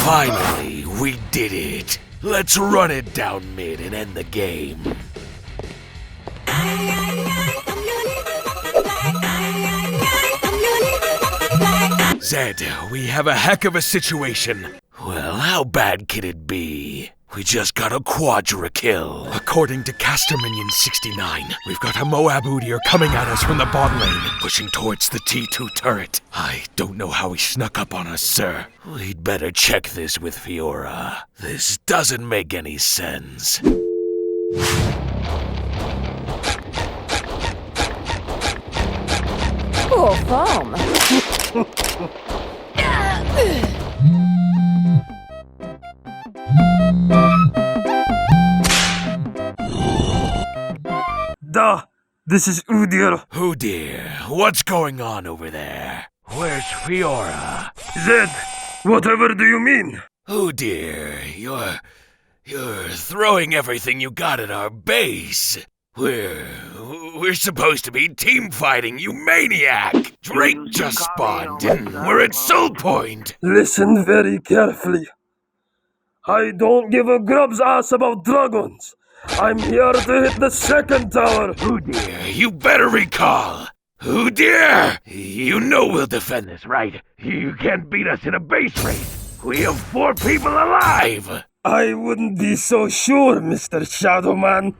Finally, we did it. Let's run it down mid and end the game. Zed, we have a heck of a situation. Well, how bad can it be? We just got a quadra kill. According to Caster Minion 69, we've got a MOAB Udyr coming at us from the bot lane, pushing towards the T2 turret. I don't know how he snuck up on us, sir. We'd better check this with Fiora. This doesn't make any sense. Poor farm. This is Udyr. Udyr, what's going on over there? Where's Fiora? Zed, whatever do you mean? Udyr, you're throwing everything you got at our base. We're supposed to be team fighting, you maniac! Drake just spawned and we're at Soul Point! Listen very carefully. I don't give a grub's ass about dragons. I'm here to hit the second tower. Udyr, you better recall! Udyr! You know we'll defend this, right? You can't beat us in a base race. We have 4 people alive! I wouldn't be so sure, Mr. Shadowman.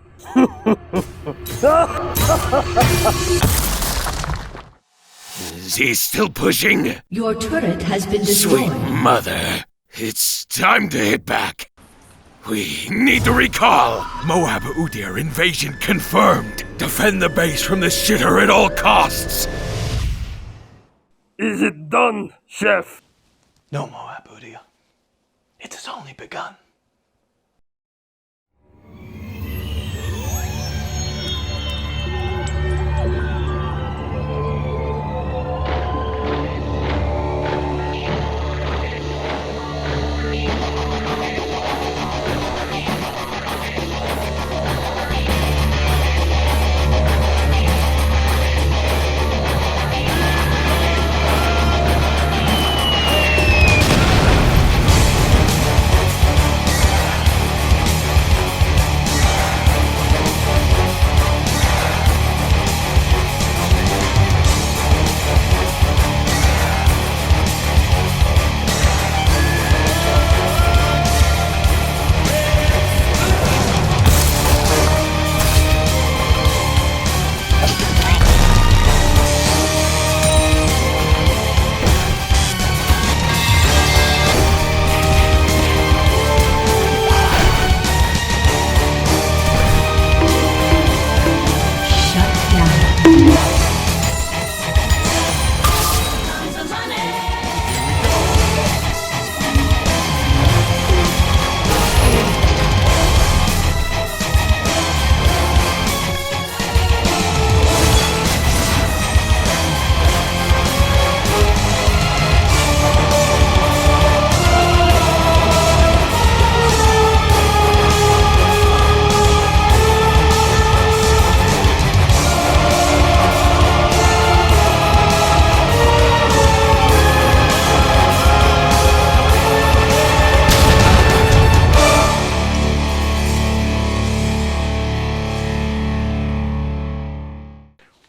Is he still pushing? Your turret has been destroyed. Sweet mother. It's time to hit back. We need to recall. MOAB Udyr invasion confirmed. Defend the base from this shitter at all costs. Is it done, Chef? No, MOAB Udyr. It has only begun.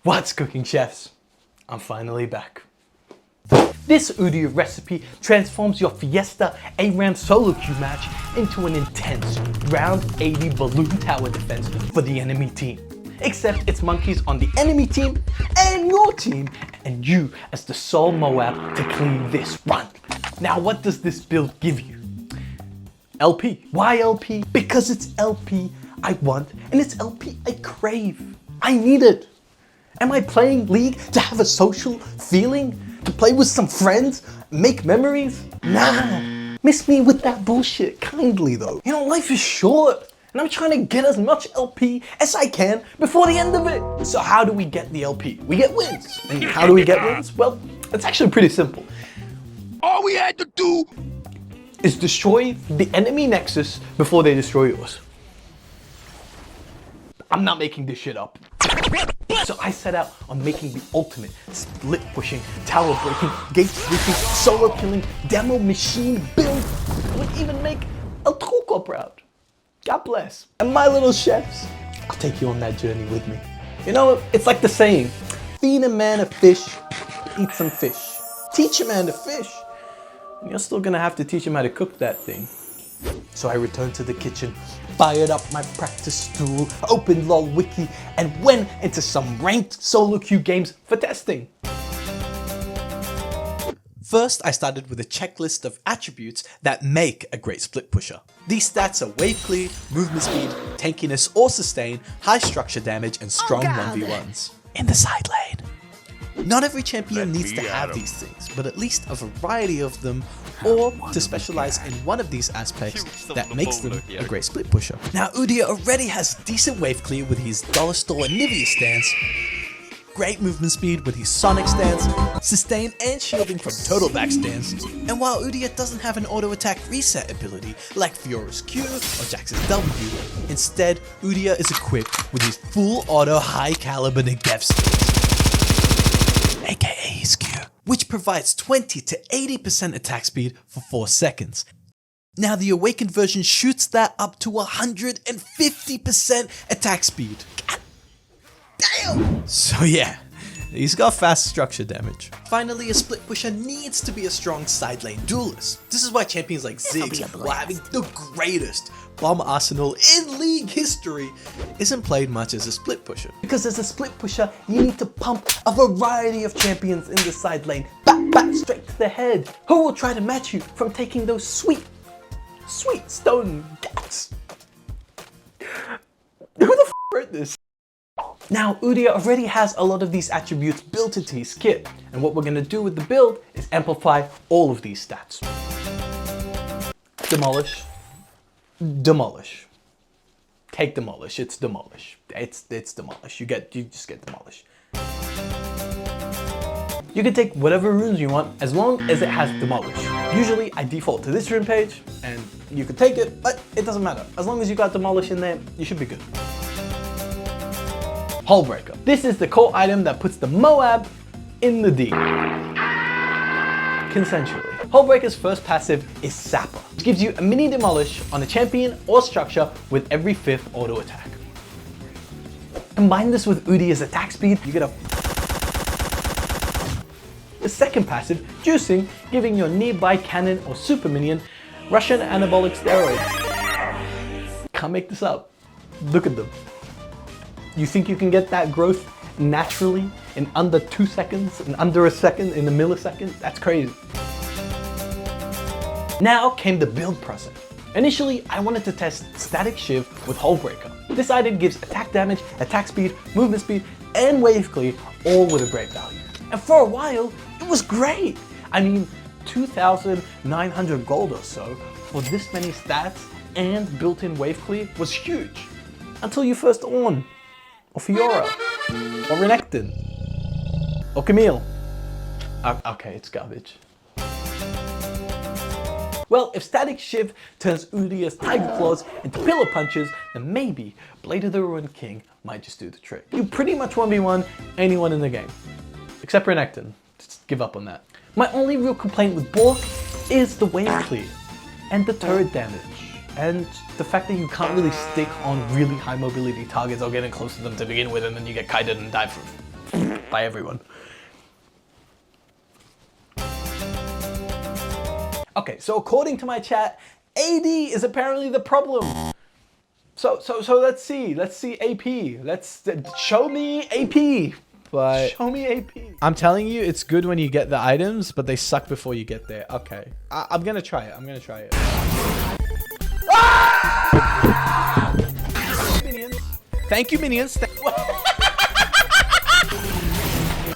What's cooking, chefs? I'm finally back. This Udyr recipe transforms your Fiesta ARAM solo queue match into an intense round 80 balloon tower defense for the enemy team. Except it's monkeys on the enemy team and your team, and you as the sole MOAB to clean this run. Now what does this build give you? LP. Why LP? Because it's LP I want and it's LP I crave. I need it. Am I playing League to have a social feeling? To play with some friends? Make memories? Nah. Miss me with that bullshit kindly though. You know, life is short and I'm trying to get as much LP as I can before the end of it. So how do we get the LP? We get wins. And how do we get wins? Well, it's actually pretty simple. All we had to do is destroy the enemy nexus before they destroy yours. I'm not making this shit up. So I set out on making the ultimate split pushing, tower breaking, gate breaking, solo killing, demo machine build would even make a truco proud. God bless. And my little chefs, I'll take you on that journey with me. You know, it's like the saying, feed a man a fish, eat some fish. Teach a man to fish, and you're still gonna have to teach him how to cook that thing. So I returned to the kitchen, fired up my practice tool, opened LOL Wiki, and went into some ranked solo queue games for testing. First, I started with a checklist of attributes that make a great split pusher. These stats are wave clear, movement speed, tankiness or sustain, high structure damage, and strong 1v1s. In the side lane. Not every champion needs to have these things, but at least a variety of them, or to specialize in one of these aspects that makes them a great split pusher. Now Udyr already has decent wave clear with his Dollar Store and Nivea stance, great movement speed with his Sonic stance, sustain and shielding from total back stance, and while Udyr doesn't have an auto attack reset ability like Fiora's Q or Jax's W, instead Udyr is equipped with his full auto high caliber Negev skills, aka his Q, which provides 20 to 80% attack speed for 4 seconds. Now the awakened version shoots that up to 150% attack speed. God damn! So yeah, he's got fast structure damage. Finally, a split pusher needs to be a strong side lane duelist. This is why champions like Ziggs, while having the greatest bomb arsenal in league history, isn't played much as a split pusher. Because as a split pusher, you need to pump a variety of champions in the side lane, back straight to the head. Who will try to match you from taking those sweet stone gats? Who the f wrote this? Now, Udyr already has a lot of these attributes built into his kit, and what we're going to do with the build is amplify all of these stats. Demolish. Demolish. Take demolish, it's demolish. It's demolish. You just get demolish. You can take whatever runes you want as long as it has demolish. Usually I default to this rune page, and you can take it, but it doesn't matter. As long as you got demolish in there, you should be good. Hullbreaker. This is the core item that puts the MOAB in the D. Consensually. Hullbreaker's first passive is Sapper, which gives you a mini demolish on a champion or structure with every 5th auto attack. Combine this with Udyr's attack speed, you get a second passive, Juicing, giving your nearby cannon or super minion Russian anabolic steroids. Can't make this up. Look at them. You think you can get that growth naturally in under 2 seconds, in under a second, in a millisecond? That's crazy. Now came the build process. Initially, I wanted to test Static Shiv with Hullbreaker. This item gives attack damage, attack speed, movement speed, and wave clear, all with a great value. And for a while, it was great. I mean, 2,900 gold or so for this many stats and built-in wave clear was huge. Until you first Ornn, or Fiora, or Renekton, or Camille. Okay, it's garbage. Well, if Static Shiv turns Udyr's Tiger Claws into Pillar Punches, then maybe Blade of the Ruined King might just do the trick. You pretty much 1v1 anyone in the game, except Renekton. Just give up on that. My only real complaint with Dork is the wave clear, and the turret damage, and the fact that you can't really stick on really high mobility targets or getting close to them to begin with, and then you get kited and die by everyone. Okay, so according to my chat, AD is apparently the problem. So let's see AP. Show me AP. But show me AP. I'm telling you, it's good when you get the items, but they suck before you get there. Okay, I'm gonna try it. Ah! Minions. Thank you, minions.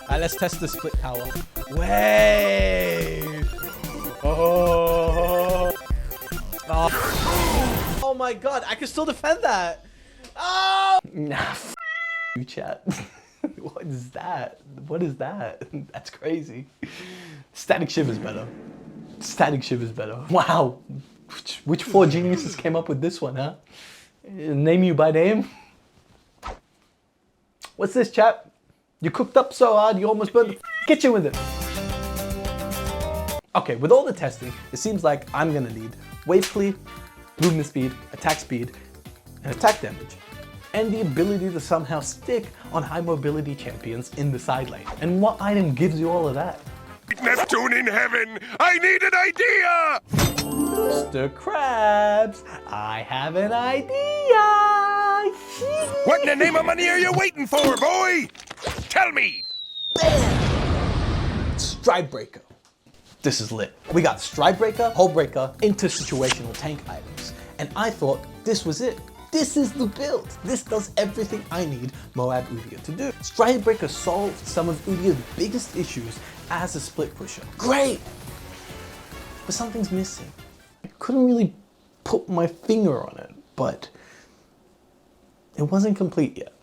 Alright, let's test the split tower. Wait. Oh my god, I can still defend that. Oh! Nah, you chat. What is that? What is that? That's crazy. Static Shiv is better. Static Shiv is better. Wow. Which 4 geniuses came up with this one, huh? Name you by name? What's this, chat? You cooked up so hard, you almost burned the kitchen with it. Okay, with all the testing, it seems like I'm gonna need wave clear, movement speed, attack speed, and attack damage. And the ability to somehow stick on high mobility champions in the side lane. And what item gives you all of that? Neptune in heaven! I need an idea! Mr. Krabs, I have an idea! What in the name of money are you waiting for, boy? Tell me! Stride Breaker. This is lit. We got Stride Breaker, Hull Breaker, into situational tank items. And I thought this was it. This is the build. This does everything I need MOAB Udyr to do. Stride Breaker solved some of Udyr's biggest issues as a split pusher. Great! But something's missing. I couldn't really put my finger on it, but it wasn't complete yet.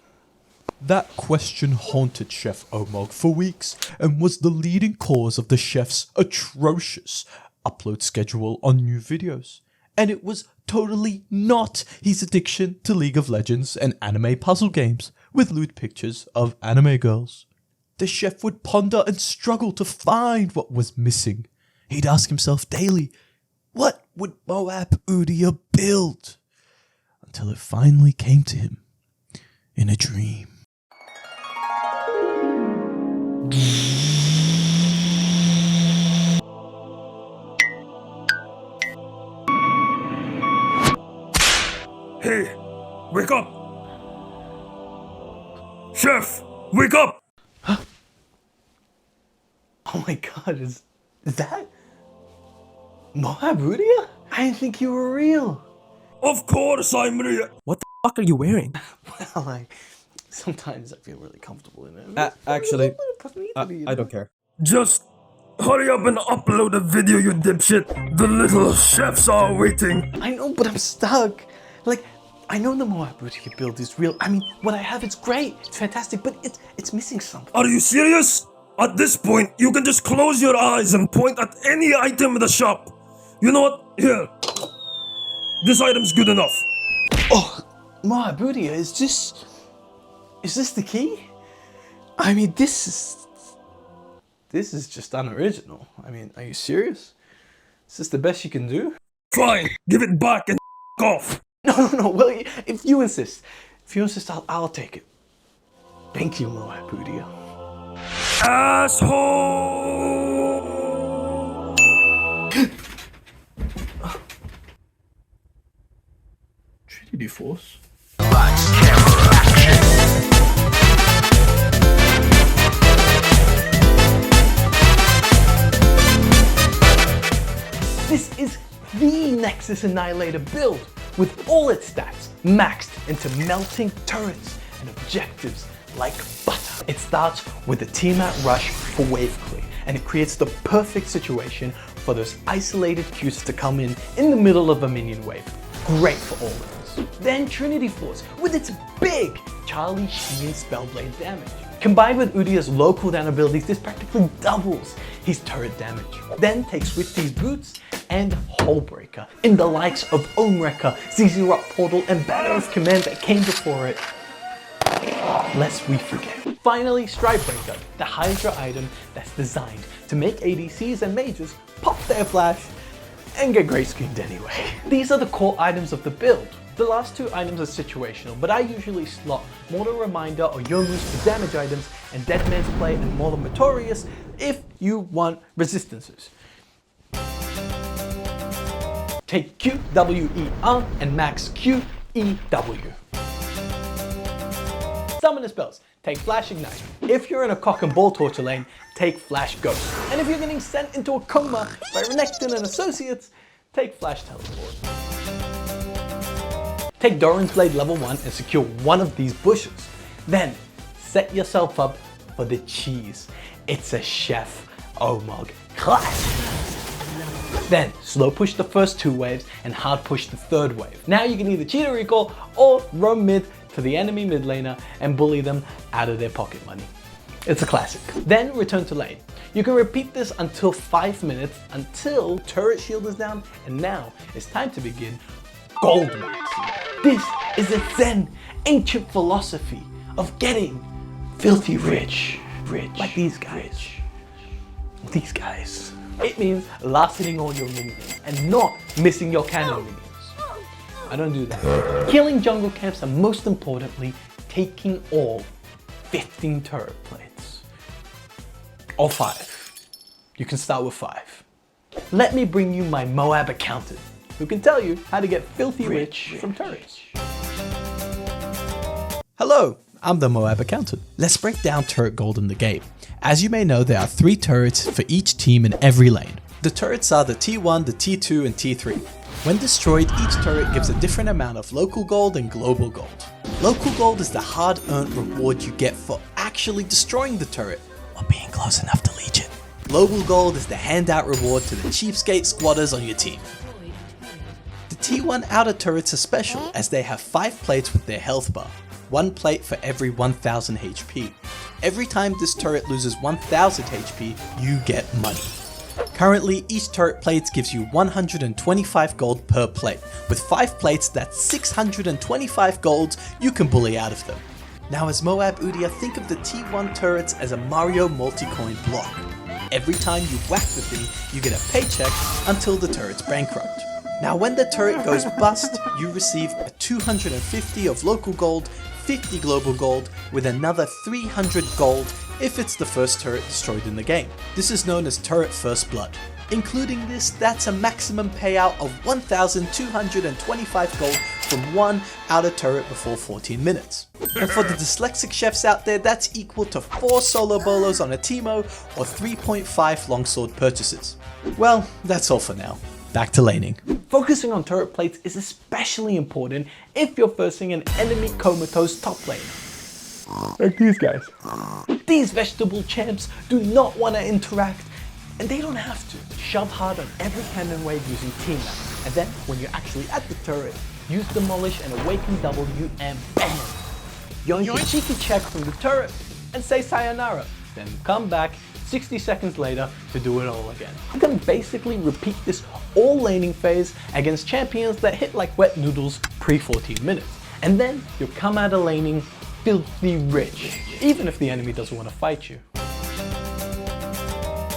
That question haunted Chef Omar for weeks and was the leading cause of the chef's atrocious upload schedule on new videos. And it was totally not his addiction to League of Legends and anime puzzle games with lewd pictures of anime girls. The chef would ponder and struggle to find what was missing. He'd ask himself daily, what would MOAB Udyr build? Until it finally came to him in a dream. Hey, wake up! Chef, wake up! Oh my god, is that MOAB Udyr? I didn't think you were real. Of course I'm real. What the fuck are you wearing? Well, sometimes I feel really comfortable in it. Actually, I don't care. Just hurry up and upload the video, you dipshit. The little chefs are waiting. I know, but I'm stuck. Like, I know the MOAB Udyr build is real. I mean, what I have is great. It's fantastic, but it's missing something. Are you serious? At this point, you can just close your eyes and point at any item in the shop. You know what? Here. This item's good enough. Oh, MOAB Udyr, is this the key? I mean, this is just unoriginal. I mean, are you serious? Is this the best you can do? Fine, give it back and off. No, well, if you insist, I'll take it. Thank you, MOAB Udyr. Asshole! Trinity Force? This is the Nexus Annihilator build, with all its stats maxed into melting turrets and objectives like butter. It starts with a Tiamat rush for wave clear, and it creates the perfect situation for those isolated Qs to come in the middle of a minion wave. Great for all of us. Then Trinity Force, with its big Charlie Sheen Spellblade damage. Combined with Udyr's low cooldown abilities, this practically doubles his turret damage. Then take Swifty's Boots and Hullbreaker in the likes of Omrecker, ZZ Rock Portal, and Banner of Command that came before it. Lest we forget. Finally, Stride Breaker, the Hydra item that's designed to make ADCs and mages pop their flash and get gray screened anyway. These are the core items of the build. The last two items are situational, but I usually slot Mortal Reminder or Yomu's for damage items and Dead Man's Play and Mortal Notorious if you want resistances. Take QWER and max QEW. Summoner spells, take Flash Ignite. If you're in a cock and ball torture lane, take Flash Ghost. And if you're getting sent into a coma by Renekton and Associates, take Flash Teleport. Take Doran's Blade level 1 and secure one of these bushes. Then, set yourself up for the cheese. It's a Chef Omar clash. Then, slow push the first two waves and hard push the third wave. Now you can either cheat a recall or roam mid to the enemy mid laner and bully them out of their pocket money. It's a classic. Then return to lane. You can repeat this until 5 minutes until turret shield is down, and now it's time to begin gold maxing. This is a Zen ancient philosophy of getting filthy rich. Like these guys. These guys. It means last hitting all your minions and not missing your cannon minions. I don't do that. Killing jungle camps and most importantly, taking all 15 turret plates. Or 5. You can start with 5. Let me bring you my MOAB accountant, who can tell you how to get filthy rich from turrets. Hello, I'm the MOAB accountant. Let's break down turret gold in the game. As you may know, there are 3 turrets for each team in every lane. The turrets are the T1, the T2 and T3. When destroyed, each turret gives a different amount of local gold and global gold. Local gold is the hard-earned reward you get for actually destroying the turret or being close enough to leech it. Global gold is the handout reward to the cheapskate squatters on your team. The T1 outer turrets are special as they have 5 plates with their health bar. 1 plate for every 1000 HP. Every time this turret loses 1000 HP, you get money. Currently, each turret plate gives you 125 gold per plate. With 5 plates, that's 625 golds you can bully out of them. Now as MOAB Udyr, think of the T1 turrets as a Mario multi-coin block. Every time you whack the thing, you get a paycheck until the turret's bankrupt. Now when the turret goes bust, you receive a 250 of local gold, 50 global gold, with another 300 gold if it's the first turret destroyed in the game. This is known as turret first blood. Including this, that's a maximum payout of 1,225 gold from 1 outer turret before 14 minutes. And for the dyslexic chefs out there, that's equal to 4 solo bolos on a Teemo or 3.5 longsword purchases. Well, that's all for now. Back to laning. Focusing on turret plates is especially important if you're facing an enemy comatose top lane. Like these guys. These vegetable champs do not want to interact, and they don't have to. Shove hard on every cannon wave using team map, and then when you're actually at the turret, use demolish and awaken W and bam! Yoink a cheeky check from the turret and say sayonara, then come back 60 seconds later to do it all again. You can basically repeat this all laning phase against champions that hit like wet noodles pre-14 minutes. And then you'll come out of laning filthy rich, even if the enemy doesn't want to fight you.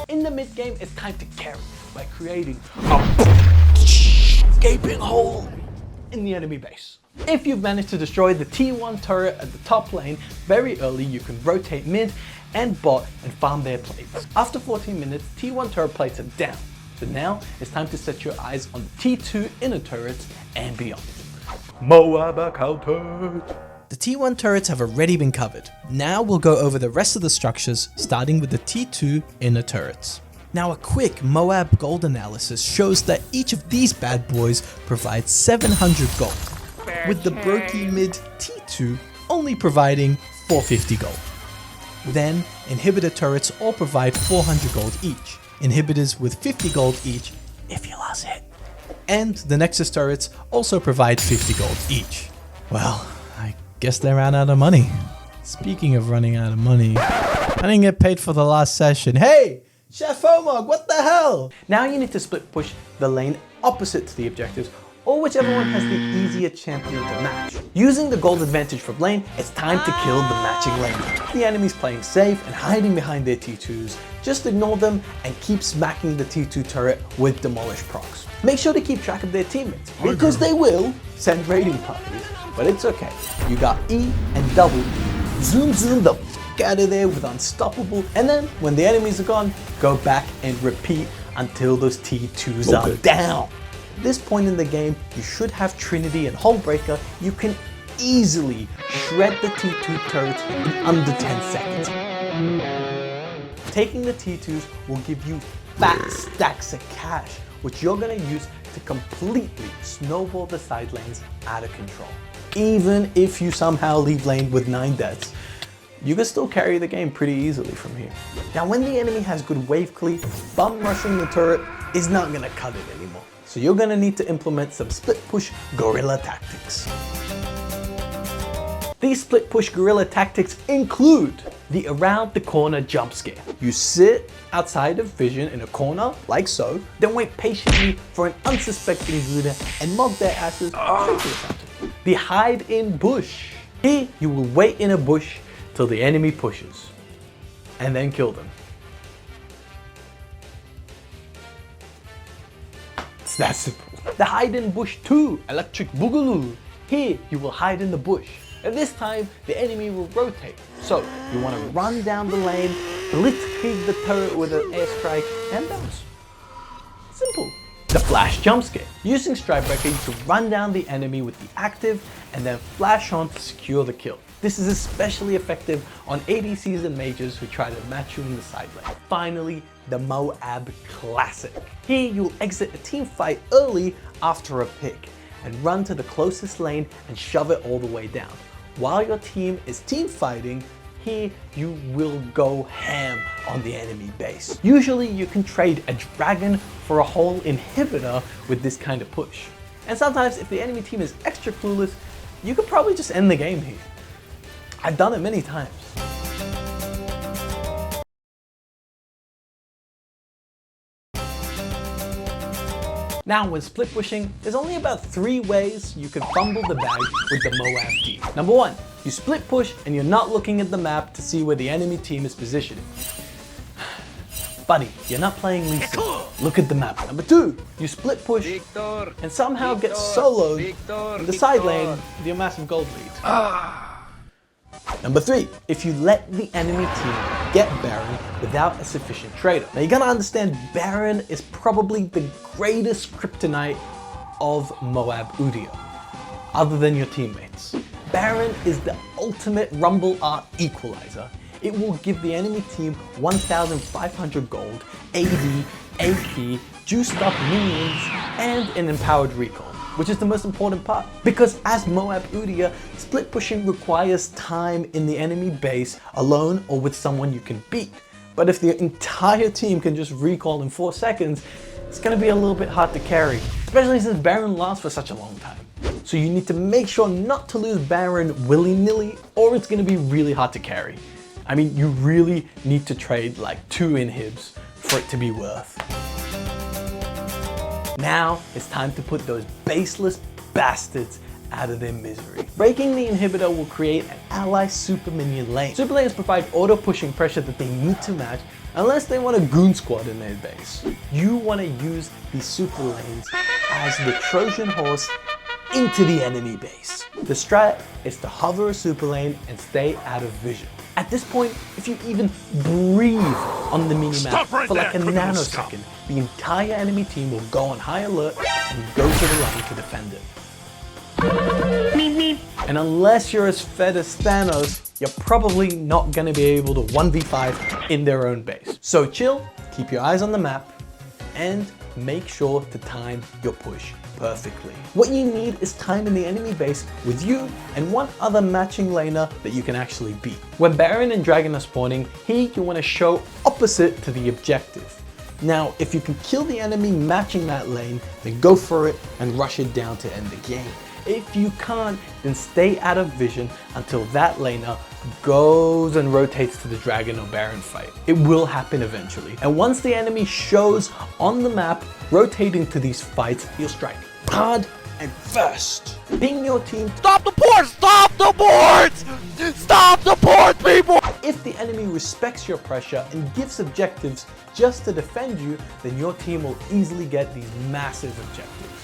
In the mid game, it's time to carry by creating a gaping hole in the enemy base. If you've managed to destroy the T1 turret at the top lane very early, you can rotate mid and bot and farm their plates. After 14 minutes, T1 turret plates are down. So now it's time to set your eyes on the T2 inner turrets and beyond. MOAB accountant. The T1 turrets have already been covered. Now we'll go over the rest of the structures, starting with the T2 inner turrets. Now a quick MOAB gold analysis shows that each of these bad boys provides 700 gold, with the brokey mid T2 only providing 450 gold. Then inhibitor turrets all provide 400 gold each, inhibitors with 50 gold each if you last hit. And the Nexus turrets also provide 50 gold each. Well, I guess they ran out of money. Speaking of running out of money, I didn't get paid for the last session. Hey, Chef Omar, what the hell? Now you need to split push the lane opposite to the objectives, or whichever one has the easier champion to match. Using the gold advantage from lane, it's time to kill the matching lane. The enemy's playing safe and hiding behind their T2s. Just ignore them and keep smacking the T2 turret with demolish procs. Make sure to keep track of their teammates, because they will send raiding parties, but it's okay. You got E and double E. Zoom the f out of there with unstoppable, and then when the enemies are gone, go back and repeat until those T2s are down. At this point in the game, you should have Trinity and Hullbreaker. You can easily shred the T2 turrets in under 10 seconds. Taking the T2s will give you fat stacks of cash, which you're gonna use to completely snowball the side lanes out of control. Even if you somehow leave lane with 9 deaths, you can still carry the game pretty easily from here. Now when the enemy has good wave cleave, bum rushing the turret is not gonna cut it anymore. So you're gonna need to implement some split push guerrilla tactics. These split push guerrilla tactics include the around the corner jump scare. You sit outside of vision in a corner, like so, then wait patiently for an unsuspecting Udyr and mug their asses straight to the center. The hide in bush. Here, you will wait in a bush till the enemy pushes, and then kill them. that simple. The hide in bush 2, electric boogaloo. Here you will hide in the bush, and this time the enemy will rotate. So you want to run down the lane, blitzkrieg the turret with an airstrike, and bounce. Simple. The flash jump scare. Using Strikebreaker, you can run down the enemy with the active and then flash on to secure the kill. This is especially effective on ADCs and mages who try to match you in the side lane. Finally, the MOAB Classic. Here you'll exit a team fight early after a pick and run to the closest lane and shove it all the way down. While your team is team fighting, here you will go ham on the enemy base. Usually you can trade a dragon for a whole inhibitor with this kind of push. And sometimes if the enemy team is extra clueless, you could probably just end the game here. I've done it many times. Now, when split pushing, there's only about 3 ways you can fumble the bag with the MOAB Udyr. Number 1, you split push and you're not looking at the map to see where the enemy team is positioning. Buddy, you're not playing Lisa. Look at the map. Number 2, you split push and somehow get soloed in the side lane with your massive gold lead. Number 3, if you let the enemy team get Baron without a sufficient trader. Now you gotta understand, Baron is probably the greatest kryptonite of MOAB Udyr, other than your teammates. Baron is the ultimate rumble art equalizer. It will give the enemy team 1,500 gold, AD, AP, juiced up minions, and an empowered recall, which is the most important part. Because as MOAB Udyr, split pushing requires time in the enemy base alone or with someone you can beat. But if the entire team can just recall in 4 seconds, it's gonna be a little bit hard to carry, especially since Baron lasts for such a long time. So you need to make sure not to lose Baron willy-nilly, or it's gonna be really hard to carry. I mean, you really need to trade like 2 inhibs for it to be worth. Now it's time to put those baseless bastards out of their misery. Breaking the inhibitor will create an ally super minion lane. Super lanes provide auto pushing pressure that they need to match unless they want a goon squad in their base. You want to use these super lanes as the Trojan horse into the enemy base. The strat is to hover a super lane and stay out of vision. At this point, if you even breathe on the minimap for like a nanosecond, the entire enemy team will go on high alert and go to the line to defend it. And unless you're as fed as Thanos, you're probably not gonna be able to 1v5 in their own base. So chill, keep your eyes on the map, and make sure to time your push perfectly. What you need is time in the enemy base with you and one other matching laner that you can actually beat. When Baron and Dragon are spawning, here you want to show opposite to the objective. Now, if you can kill the enemy matching that lane, then go for it and rush it down to end the game. If you can't, then stay out of vision until that laner goes and rotates to the Dragon or Baron fight. It will happen eventually. And once the enemy shows on the map rotating to these fights, you'll strike hard and fast. Ping your team. Stop the ports! Stop the ports! Stop the ports, people! If the enemy respects your pressure and gives objectives just to defend you, then your team will easily get these massive objectives.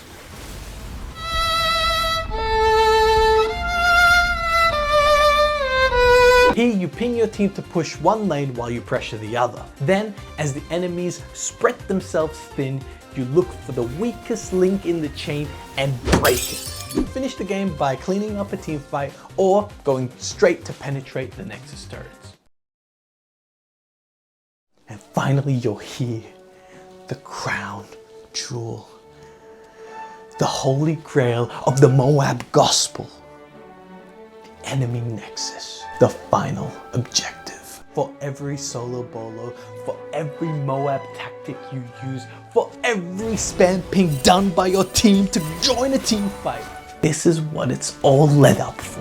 Here you ping your team to push one lane while you pressure the other. Then, as the enemies spread themselves thin, you look for the weakest link in the chain and break it. Finish the game by cleaning up a team fight or going straight to penetrate the Nexus turrets. And finally you'll hear the crown jewel, the holy grail of the MOAB gospel, the enemy Nexus, the final objective. For every solo bolo, for every MOAB tactic you use, for every spam ping done by your team to join a team fight. This is what it's all led up for.